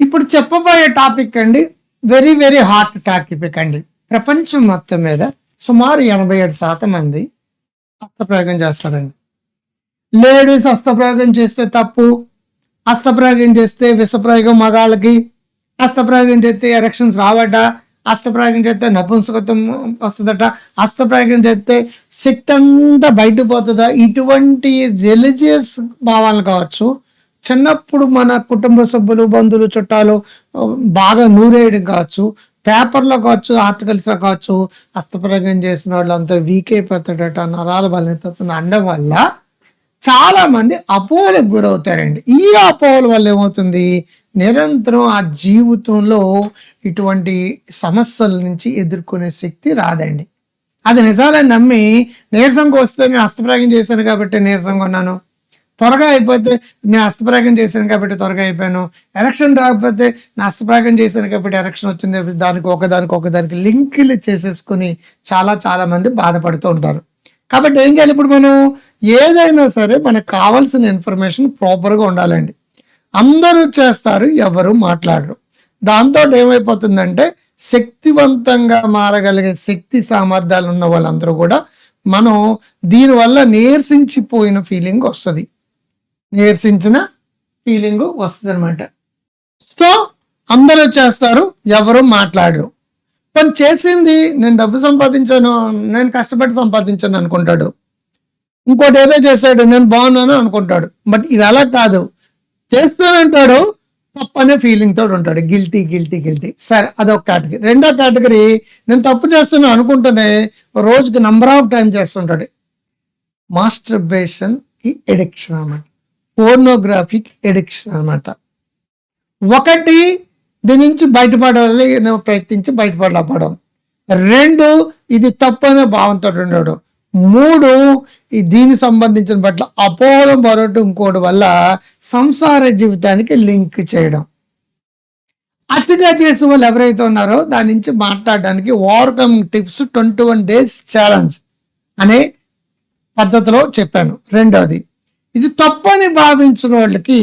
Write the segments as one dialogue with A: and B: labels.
A: ఇప్పుడు చెప్పబోయే టాపిక్ అండి వెరీ వెరీ హాట్ టాపిక్ అండి. ప్రపంచం మొత్తం మీద సుమారు 87% మంది హస్తప్రయోగం చేస్తారండి. లేడీస్ హస్తప్రయోగం చేస్తే తప్పు, హస్తప్రయోగం చేస్తే విషప్రయోగం మగాళ్ళకి, హస్తప్రయోగం చేస్తే ఎరెక్షన్స్ రావట, హస్తప్రయోగం చేస్తే నపుంసకత్వం వస్తుందట, హస్తప్రయోగం చేస్తే శక్తి అంతా బయటపోతుందా, ఇటువంటి రిలీజియస్ భావాలు కావచ్చు, చిన్నప్పుడు మన కుటుంబ సభ్యులు బంధువులు చుట్టాలు బాగా నూరేయడం కావచ్చు, పేపర్లో కావచ్చు, ఆర్టికల్స్లో కావచ్చు, హస్తప్రయోగం చేసిన వాళ్ళు అంతా వీక్ అయిపోతాడట, నరాల బలహీనత అనడం వల్ల చాలా మంది అపోహలకు గురవుతారండి. ఈ అపోహల వల్ల ఏమవుతుంది, నిరంతరం ఆ జీవితంలో ఇటువంటి సమస్యల నుంచి ఎదుర్కొనే శక్తి రాదండి. అది నిజాలని నమ్మి నీరసంగా వస్తే నేను హస్తప్రయోగం చేశాను కాబట్టి నీరసంగా ఉన్నాను, త్వరగా అయిపోతే నేను హస్తప్రయోగం చేశాను కాబట్టి త్వరగా అయిపోయాను, ఎలక్షన్ రాకపోతే నా హస్తప్రయోగం చేశాను కాబట్టి ఎలక్షన్ వచ్చింది, దానికి ఒకదానికి లింకులు చేసేసుకుని చాలా మంది బాధపడుతూ ఉంటారు. కాబట్టి ఏం చేయాలి, ఇప్పుడు మనం ఏదైనా సరే మనకు కావాల్సిన ఇన్ఫర్మేషన్ ప్రాపర్గా ఉండాలండి. అందరూ చేస్తారు, ఎవరు మాట్లాడరు. దాంతో ఏమైపోతుందంటే శక్తివంతంగా మారగలిగే శక్తి సామర్థ్యాలు ఉన్న వాళ్ళందరూ కూడా మనం దీనివల్ల నీరసించిపోయిన ఫీలింగ్ వస్తుంది, నీరసించిన ఫీలింగ్ వస్తుంది అనమాట. సో అందరూ చేస్తారు, ఎవరు మాట్లాడరు. పని చేసింది నేను డబ్బు సంపాదించాను, నేను కష్టపడి సంపాదించాను అనుకుంటాడు, ఇంకోటి ఏదో చేశాడు నేను బాగున్నాను అనుకుంటాడు. బట్ ఇది అలా కాదు, చేస్తానంటాడు తప్పనే ఫీలింగ్ తోడు ఉంటాడు, గిల్టీ. సరే, అదొక కేటగిరీ. రెండో కేటగిరీ, నేను తప్పు చేస్తున్నాను అనుకుంటూనే రోజుకి నంబర్ ఆఫ్ టైం చేస్తుంటాడు. మాస్టర్బేషన్కి ఎడిక్షన్ అనమాట, పోర్నోగ్రఫీకి ఎడిక్షన్ అనమాట. ఒకటి, దీని నుంచి బయటపడాలి ప్రయత్నించి బయటపడలేకపోవడం. రెండు, ఇది తప్పు అనే భావంతో ఉండడం. మూడు, దీనికి సంబంధించిన పట్ల అపోహలు మరొకటి ఇంకోటి వల్ల సంసార జీవితానికి లింక్ చేయడం. అతిగా చేసే వాళ్ళు ఎవరైతే ఉన్నారో దాని నుంచి మాట్లాడడానికి ఓవర్కమింగ్ టిప్స్ 21 days ఛాలెంజ్ అనే పద్ధతిలో చెప్పాను. రెండోది, ఇది తప్పు అని భావించిన వాళ్ళకి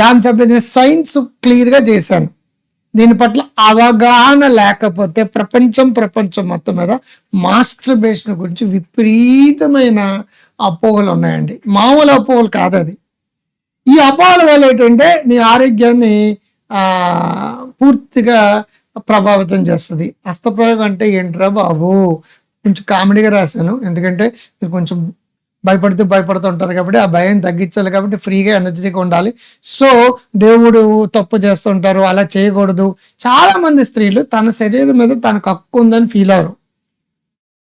A: దానికి సంబంధించిన సైన్స్ క్లియర్గా చేశాను. దీని పట్ల అవగాహన లేకపోతే ప్రపంచం మొత్తం మీద మాస్టర్బేషన్ గురించి విపరీతమైన అపోహలు ఉన్నాయండి. మామూలు అపోహలు కాదు అది. ఈ అపోహల వల్ల ఏంటంటే నీ ఆరోగ్యాన్ని పూర్తిగా ప్రభావితం చేస్తుంది. హస్తప్రయోగం అంటే ఏంట్రా బాబు, కొంచెం కామెడీగా రాశాను, ఎందుకంటే మీరు కొంచెం భయపడుతూ ఉంటారు కాబట్టి ఆ భయం తగ్గించాలి, కాబట్టి ఫ్రీగా ఎనర్జీగా ఉండాలి. సో దేవుడు తప్పు చేస్తుంటారు, అలా చేయకూడదు. చాలా మంది స్త్రీలు తన శరీరం మీద తనకు హక్కు ఉందని ఫీల్ అవరు,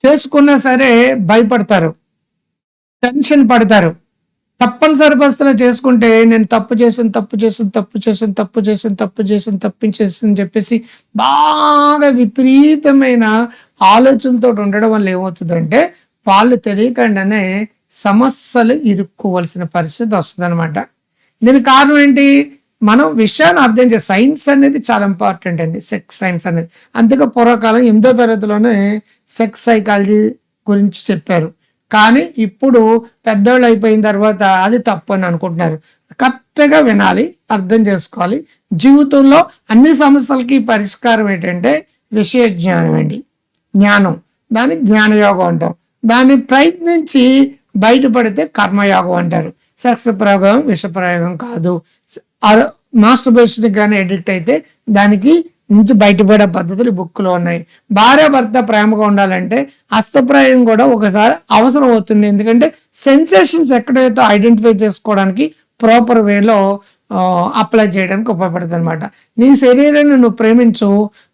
A: చేసుకున్నా సరే భయపడతారు, టెన్షన్ పడతారు. తప్పనిసరి పరిస్థితుల్లో చేసుకుంటే నేను తప్పించేసి చెప్పేసి బాగా విపరీతమైన ఆలోచనలతో ఉండడం వల్ల ఏమవుతుందంటే వాళ్ళు తెలియకుండానే సమస్యలు ఇరుక్కోవలసిన పరిస్థితి వస్తుంది అనమాట. దీనికి కారణం ఏంటి, మనం విషయాన్ని అర్థం చేసే సైన్స్ అనేది చాలా ఇంపార్టెంట్ అండి, సెక్స్ సైన్స్ అనేది. అందుకే పూర్వకాలం 8వ తరగతిలోనే సెక్స్ సైకాలజీ గురించి చెప్పారు. కానీ ఇప్పుడు పెద్దవాళ్ళు అయిపోయిన తర్వాత అది తప్పు అని అనుకుంటున్నారు. కరెక్ట్గా వినాలి, అర్థం చేసుకోవాలి. జీవితంలో అన్ని సమస్యలకి పరిష్కారం ఏంటంటే విషయ జ్ఞానం అండి, జ్ఞానం. దాన్ని జ్ఞానయోగం అంటాం. దాన్ని ప్రయత్నించి బయటపడితే కర్మయోగం అంటారు. సెక్స్ ప్రయోగం విషప్రయోగం కాదు. మాస్టర్బేషన్కి కానీ ఎడిక్ట్ అయితే దానికి నుంచి బయటపడే పద్ధతులు బుక్లో ఉన్నాయి. భార్యాభర్త ప్రేమగా ఉండాలంటే హస్తప్రయోగం కూడా ఒకసారి అవసరం అవుతుంది, ఎందుకంటే సెన్సేషన్స్ ఎక్కడైతే ఐడెంటిఫై చేసుకోవడానికి ప్రాపర్ వేలో అప్లై చేయడానికి ఉపయోగపడుతుంది అనమాట. నీ శరీరాన్ని నువ్వు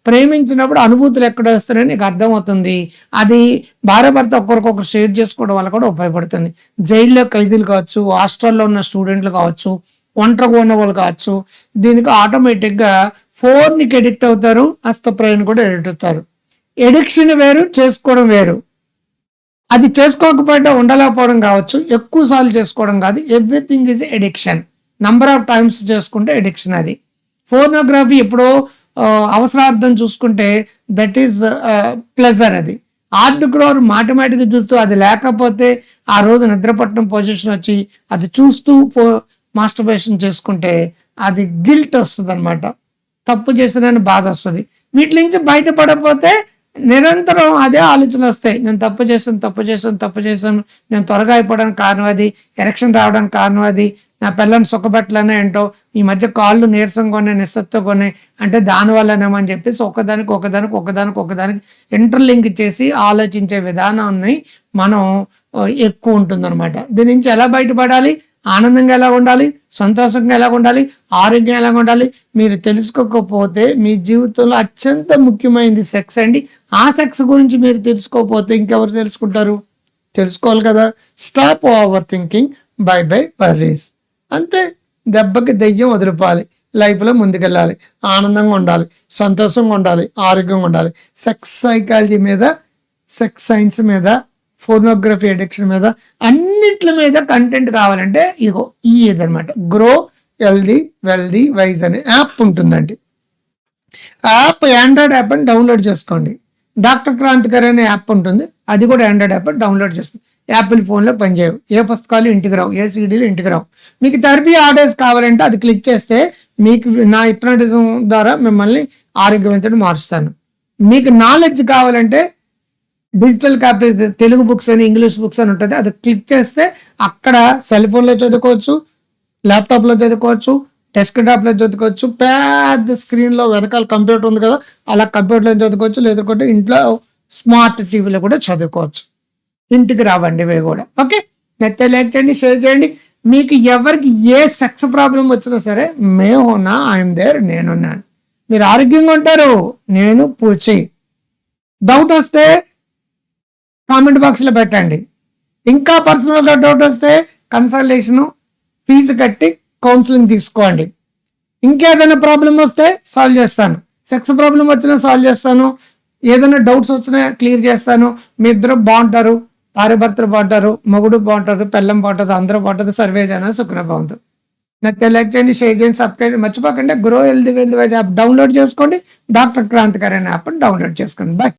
A: ప్రేమించినప్పుడు అనుభూతులు ఎక్కడ వస్తున్నాయని నీకు అర్థమవుతుంది. అది భార్యాభర్త ఒకరికొకరు షేర్ చేసుకోవడం వల్ల కూడా ఉపయోగపడుతుంది. జైల్లో ఖైదీలు కావచ్చు, హాస్టల్లో ఉన్న స్టూడెంట్లు కావచ్చు, ఒంటరిగా ఉన్న వాళ్ళు కావచ్చు, దీనికి ఆటోమేటిక్గా ఫోన్కి ఎడిక్ట్ అవుతారు, హస్తప్రయోగం కూడా ఎడిక్ట్ అవుతారు. ఎడిక్షన్ వేరు, చేసుకోవడం వేరు. అది చేసుకోకపోయినా ఉండలేకపోవడం కావచ్చు, ఎక్కువ సార్లు చేసుకోవడం కాదు. Everything is addiction. Number of times చేసుకుంటే ఎడిక్షన్. అది ఫోర్నోగ్రఫీ ఎప్పుడో అవసరార్థం చూసుకుంటే దట్ ఈస్ ప్లెజర్. అది ఆర్ట్ గ్రోవర్ మాటిమాటికి చూస్తూ అది లేకపోతే ఆ రోజు నిద్రపట్టడం పొజిషన్ వచ్చి అది చూస్తూ మాస్టర్బేషన్ చేసుకుంటే అది గిల్ట్ వస్తుంది అనమాట. తప్పు చేసినని బాధ వస్తుంది. వీటి నుంచి బయటపడకపోతే నిరంతరం అదే ఆలోచన వస్తాయి. నేను తప్పు చేశాను, నేను త్వరగా అయిపోవడానికి కారణం అది, ఎలక్షన్ రావడానికి కారణం అది, నా పిల్లని సుఖపెట్టలనే ఏంటో, ఈ మధ్య కాళ్ళు నీరసంగా ఉన్నాయి, నిస్సత్తుగా ఉన్నాయి అంటే దానివల్లనేమో అని చెప్పేసి ఒకదానికి ఇంటర్లింక్ చేసి ఆలోచించే విధానాన్ని మనం ఎక్కువ ఉంటుందన్నమాట. దీని నుంచి ఎలా బయటపడాలి, ఆనందంగా ఎలా ఉండాలి, సంతోషంగా ఎలా ఉండాలి, ఆరోగ్యం ఎలా ఉండాలి మీరు తెలుసుకోకపోతే మీ జీవితంలో అత్యంత ముఖ్యమైనది సెక్స్ అండి. ఆ సెక్స్ గురించి మీరు తెలుసుకోకపోతే ఇంకెవరు తెలుసుకుంటారు? తెలుసుకోవాలి కదా. Stop over thinking, by worries. అంతే, దెబ్బకి దెయ్యం వదిలిపోవాలి. లైఫ్లో ముందుకెళ్ళాలి, ఆనందంగా ఉండాలి, సంతోషంగా ఉండాలి, ఆరోగ్యంగా ఉండాలి. సెక్స్ సైకాలజీ మీద, సెక్స్ సైన్స్ మీద, ఫోర్నోగ్రఫీ అడిక్షన్ మీద, అన్నిట్ల మీద కంటెంట్ కావాలంటే ఇదిగో ఇదనమాట, గ్రో హెల్దీ వెల్దీ వైజ్ అనే యాప్ ఉంటుందండి. యాప్ ఆండ్రాయిడ్ యాప్ అని డౌన్లోడ్ చేసుకోండి. డాక్టర్ క్రాంతికర్ అనే యాప్ ఉంటుంది, అది కూడా ఆండ్రాయిడ్ యాప్ డౌన్లోడ్ చేస్తుంది. యాపిల్ ఫోన్లో పనిచేయవు, ఏ పుస్తకాలు ఇంటికి రావు, ఏ సీడీలు ఇంటికి రావు. మీకు థెరపీ ఆర్డర్స్ కావాలంటే అది క్లిక్ చేస్తే మీకు నా హిప్నోటిజం ద్వారా మిమ్మల్ని ఆరోగ్యవంతుడు మారుస్తాను. మీకు నాలెడ్జ్ కావాలంటే డిజిటల్ కాపీ, తెలుగు బుక్స్ అని, ఇంగ్లీష్ బుక్స్ అని ఉంటుంది, అది క్లిక్ చేస్తే అక్కడ సెల్ ఫోన్లో చదువుకోవచ్చు, ల్యాప్టాప్లో చదువుకోవచ్చు, డెస్క్టాప్లో చదువుకోవచ్చు, పెద్ద స్క్రీన్లో వెనకాల కంప్యూటర్ ఉంది కదా అలా కంప్యూటర్లో చదువుకోవచ్చు, లేదంటే ఇంట్లో స్మార్ట్ టీవీలో కూడా చదువుకోవచ్చు. ఇంటికి రావండి ఇవి కూడా. ఓకే, నచ్చితే లైక్ చేయండి, షేర్ చేయండి. మీకు ఎవరికి ఏ సెక్స్ ప్రాబ్లం వచ్చినా సరే మేమున్నా, ఐఎమ్ దేర్, నేనున్నాను. మీరు ఆరోగ్యంగా ఉంటారు, నేను పూచి. డౌట్ వస్తే కామెంట్ బాక్స్లో పెట్టండి. ఇంకా పర్సనల్గా డౌట్ వస్తే కన్సల్టేషను ఫీజు కట్టి కౌన్సిలింగ్ తీసుకోండి. ఇంకేదైనా ప్రాబ్లం వస్తే సాల్వ్ చేస్తాను. సెక్స్ ప్రాబ్లం వచ్చినా సాల్వ్ చేస్తాను, ఏదైనా డౌట్స్ వచ్చినా క్లియర్ చేస్తాను. మీ ఇద్దరు బాగుంటారు, భార్యాభర్తలు బాగుంటారు, మొగుడు బాగుంటారు, పెళ్ళం బాగుంటుంది, అందరూ బాగుంటుంది. సర్వే జన సుఖన బాగుంటుంది. నాకు లైక్ చేయండి, షేర్ చేయండి, సబ్స్క్రైబ్ మర్చిపోకండి. Grow healthy wealthy app download చేసుకోండి. డాక్టర్ క్రాంతికర్ అనే యాప్ డౌన్లోడ్ చేసుకోండి. బాయ్.